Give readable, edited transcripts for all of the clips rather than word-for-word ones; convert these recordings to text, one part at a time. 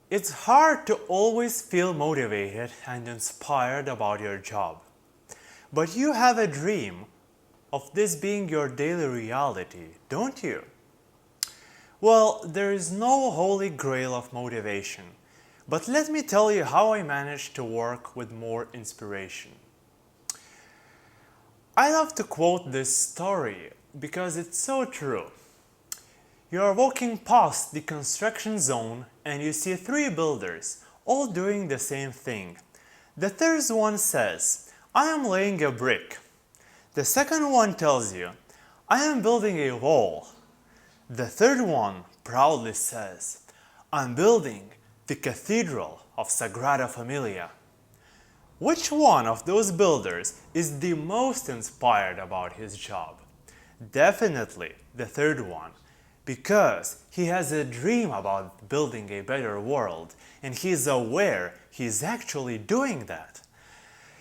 It's hard to always feel motivated and inspired about your job. But you have a dream of this being your daily reality, don't you? Well, there is no holy grail of motivation, but let me tell you how I managed to work with more inspiration. I love to quote this story because it's so true. You are walking past the construction zone and you see three builders, all doing the same thing. The third one says, I am laying a brick. The second one tells you, I am building a wall. The third one proudly says, I'm building the Cathedral of Sagrada Familia. Which one of those builders is the most inspired about his job? Definitely the third one, because he has a dream about building a better world and he's aware he's actually doing that.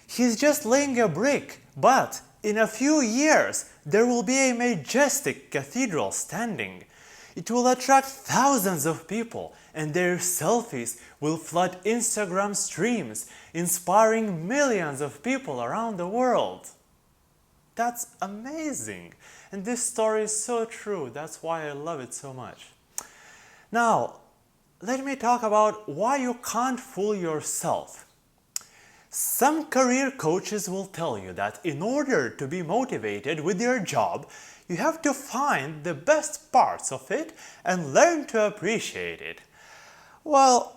He's just laying a brick, but in a few years there will be a majestic cathedral standing. It will attract thousands of people and their selfies will flood Instagram streams, inspiring millions of people around the world. That's amazing. And this story is so true. That's why I love it so much. Now, let me talk about why you can't fool yourself. Some career coaches will tell you that in order to be motivated with your job, you have to find the best parts of it and learn to appreciate it. Well,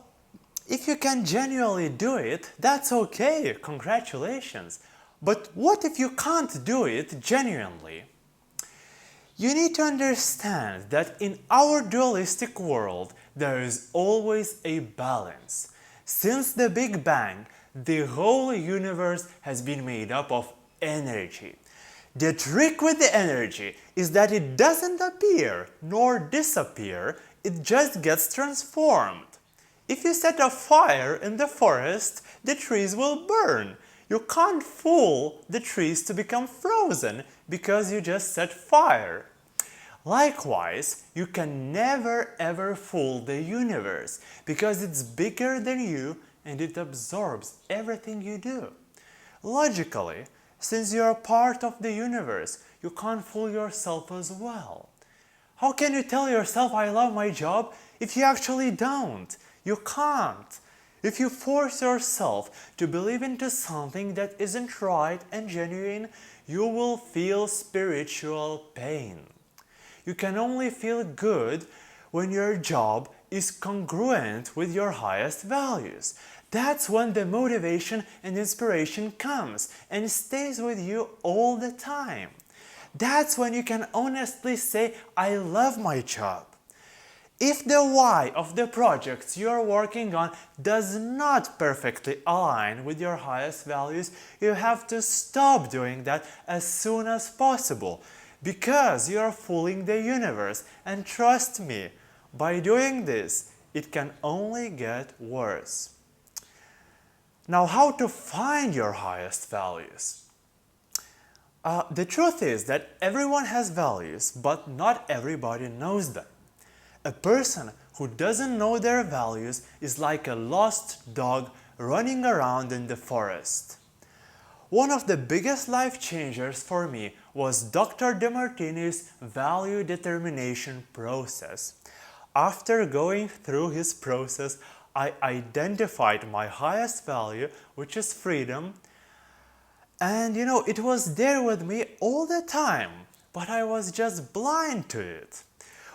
if you can genuinely do it, that's okay, congratulations. But what if you can't do it genuinely? You need to understand that in our dualistic world, there is always a balance. Since the Big Bang, the whole universe has been made up of energy. The trick with the energy is that it doesn't appear nor disappear, it just gets transformed. If you set a fire in the forest, the trees will burn. You can't fool the trees to become frozen because you just set fire. Likewise, you can never ever fool the universe because it's bigger than you and it absorbs everything you do. Logically, since you're a part of the universe, you can't fool yourself as well. How can you tell yourself I love my job if you actually don't? You can't. If you force yourself to believe into something that isn't right and genuine, you will feel spiritual pain. You can only feel good when your job is congruent with your highest values. That's when the motivation and inspiration comes and stays with you all the time. That's when you can honestly say, I love my job. If the why of the projects you're working on does not perfectly align with your highest values, you have to stop doing that as soon as possible because you're fooling the universe. And trust me, by doing this, it can only get worse. Now, how to find your highest values? The truth is that everyone has values, but not everybody knows them. A person who doesn't know their values is like a lost dog running around in the forest. One of the biggest life changers for me was Dr. DeMartini's value determination process. After going through his process, I identified my highest value, which is freedom. And it was there with me all the time, but I was just blind to it.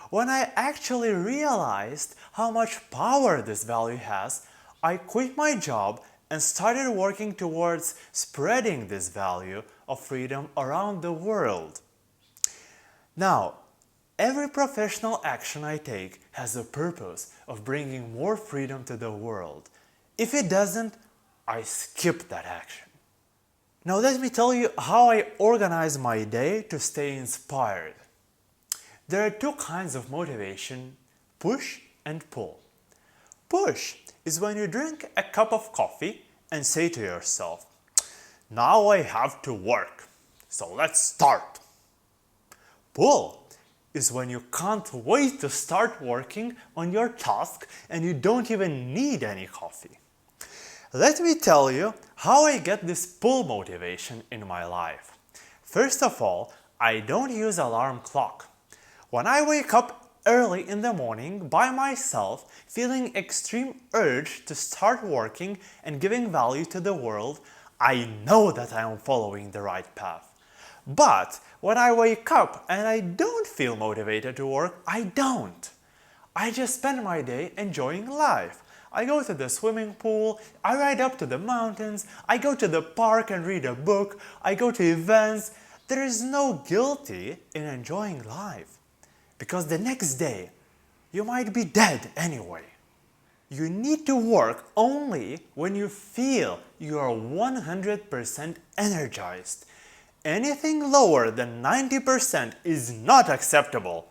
When I actually realized how much power this value has, I quit my job and started working towards spreading this value of freedom around the world. Now, every professional action I take has a purpose of bringing more freedom to the world. If it doesn't, I skip that action. Now let me tell you how I organize my day to stay inspired. There are two kinds of motivation, push and pull. Push is when you drink a cup of coffee and say to yourself, now I have to work, so let's start. Pull is when you can't wait to start working on your task and you don't even need any coffee. Let me tell you how I get this pull motivation in my life. First of all, I don't use alarm clock. When I wake up early in the morning by myself, feeling extreme urge to start working and giving value to the world, I know that I am following the right path. But when I wake up and I don't feel motivated to work, I don't. I just spend my day enjoying life. I go to the swimming pool, I ride up to the mountains, I go to the park and read a book, I go to events. There is no guilty in enjoying life. Because the next day, you might be dead anyway. You need to work only when you feel you are 100% energized. Anything lower than 90% is not acceptable.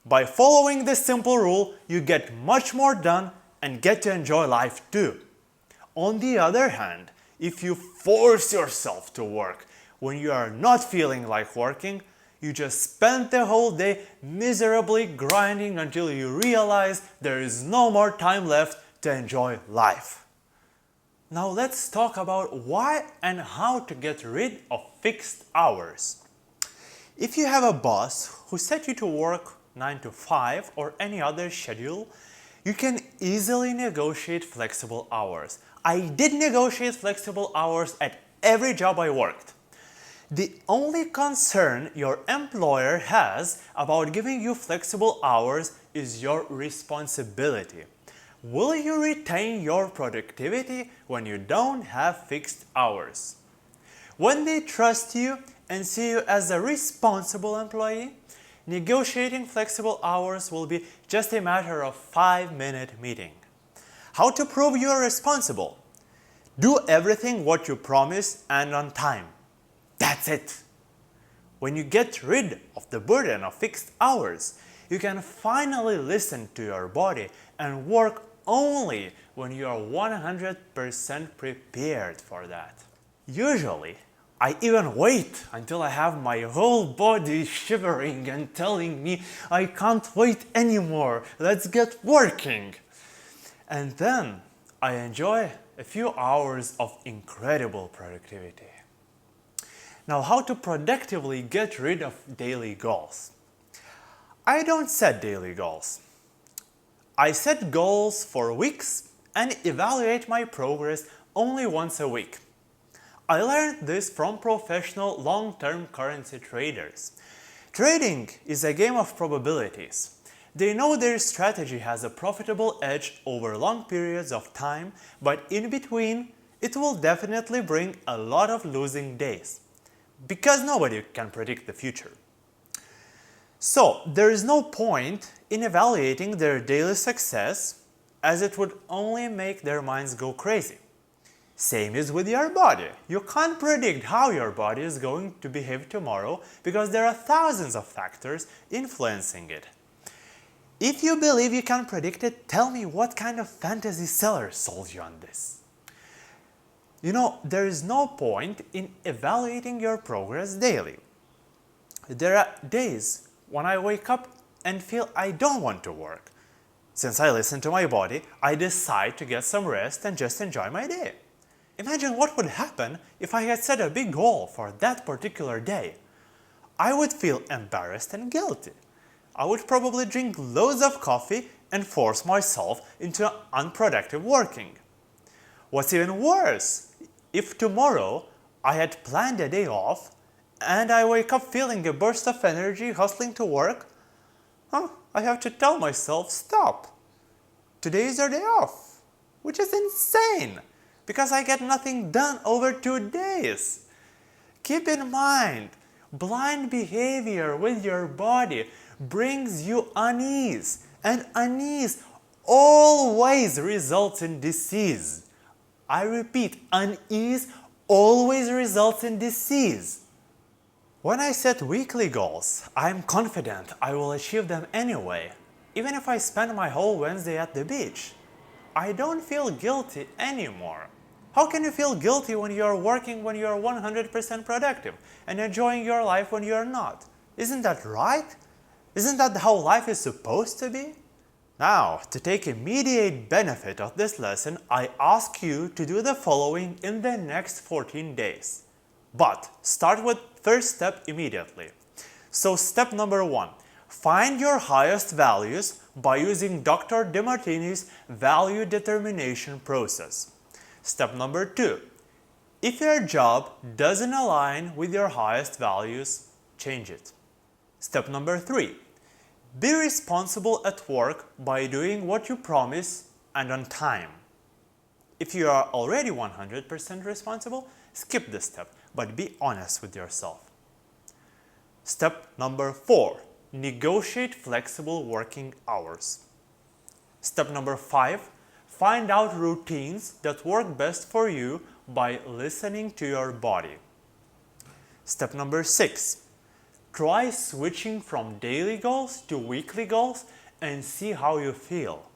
By following this simple rule, you get much more done and get to enjoy life too. On the other hand, if you force yourself to work when you are not feeling like working, you just spend the whole day miserably grinding until you realize there is no more time left to enjoy life. Now let's talk about why and how to get rid of fixed hours. If you have a boss who set you to work 9 to 5 or any other schedule, you can easily negotiate flexible hours. I did negotiate flexible hours at every job I worked. The only concern your employer has about giving you flexible hours is your responsibility. Will you retain your productivity when you don't have fixed hours? When they trust you and see you as a responsible employee, negotiating flexible hours will be just a matter of 5-minute meeting. How to prove you are responsible? Do everything what you promise and on time. That's it. When you get rid of the burden of fixed hours, you can finally listen to your body and work only when you are 100% prepared for that. Usually, I even wait until I have my whole body shivering and telling me I can't wait anymore, let's get working. And then I enjoy a few hours of incredible productivity. Now, how to productively get rid of daily goals? I don't set daily goals. I set goals for weeks and evaluate my progress only once a week. I learned this from professional long-term currency traders. Trading is a game of probabilities. They know their strategy has a profitable edge over long periods of time, but in between, it will definitely bring a lot of losing days. Because nobody can predict the future. So, there is no point in evaluating their daily success, as it would only make their minds go crazy. Same is with your body. You can't predict how your body is going to behave tomorrow because there are thousands of factors influencing it. If you believe you can predict it, tell me what kind of fantasy seller sold you on this. You know, there is no point in evaluating your progress daily. There are days when I wake up and feel I don't want to work. Since I listen to my body, I decide to get some rest and just enjoy my day. Imagine what would happen if I had set a big goal for that particular day. I would feel embarrassed and guilty. I would probably drink loads of coffee and force myself into unproductive working. What's even worse, if tomorrow I had planned a day off and I wake up feeling a burst of energy hustling to work, I have to tell myself, stop. Today is your day off, which is insane because I get nothing done over 2 days. Keep in mind, blind behavior with your body brings you unease, and unease always results in disease. I repeat, unease always results in disease. When I set weekly goals, I am confident I will achieve them anyway, even if I spend my whole Wednesday at the beach. I don't feel guilty anymore. How can you feel guilty when you are working when you are 100% productive and enjoying your life when you are not? Isn't that right? Isn't that how life is supposed to be? Now, to take immediate benefit of this lesson, I ask you to do the following in the next 14 days. But start with first step immediately. So step number 1, find your highest values by using Dr. DeMartini's value determination process. Step number 2, if your job doesn't align with your highest values, change it. Step number 3, be responsible at work by doing what you promise and on time. If you are already 100% responsible, skip this step, but be honest with yourself. Step number 4, negotiate flexible working hours. Step number 5, find out routines that work best for you by listening to your body. Step number 6, try switching from daily goals to weekly goals and see how you feel.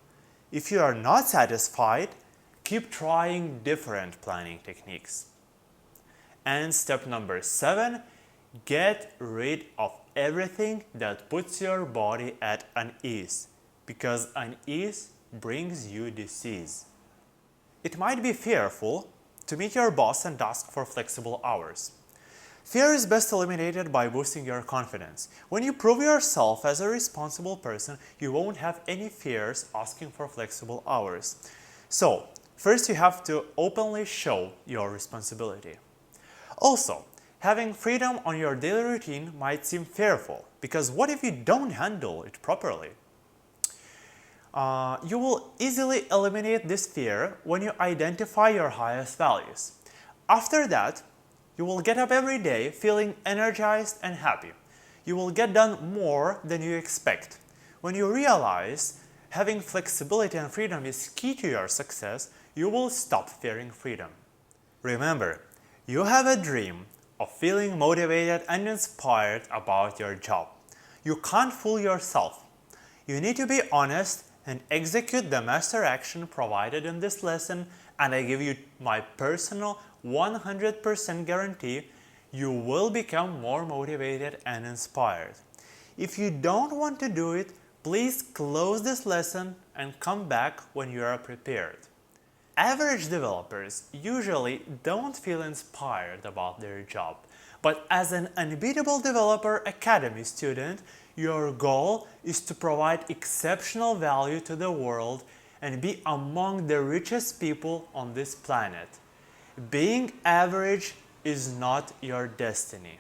If you are not satisfied, keep trying different planning techniques. And step number 7, get rid of everything that puts your body at unease, because unease brings you disease. It might be fearful to meet your boss and ask for flexible hours. Fear is best eliminated by boosting your confidence. When you prove yourself as a responsible person, you won't have any fears asking for flexible hours. So, first you have to openly show your responsibility. Also, having freedom on your daily routine might seem fearful, because what if you don't handle it properly? You will easily eliminate this fear when you identify your highest values. After that, you will get up every day feeling energized and happy. You will get done more than you expect. When you realize having flexibility and freedom is key to your success, you will stop fearing freedom. Remember, you have a dream of feeling motivated and inspired about your job. You can't fool yourself. You need to be honest and execute the master action provided in this lesson, and I give you my personal 100% guarantee you will become more motivated and inspired. If you don't want to do it, please close this lesson and come back when you are prepared. Average developers usually don't feel inspired about their job, but as an Unbeatable Developer Academy student, your goal is to provide exceptional value to the world and be among the richest people on this planet. Being average is not your destiny.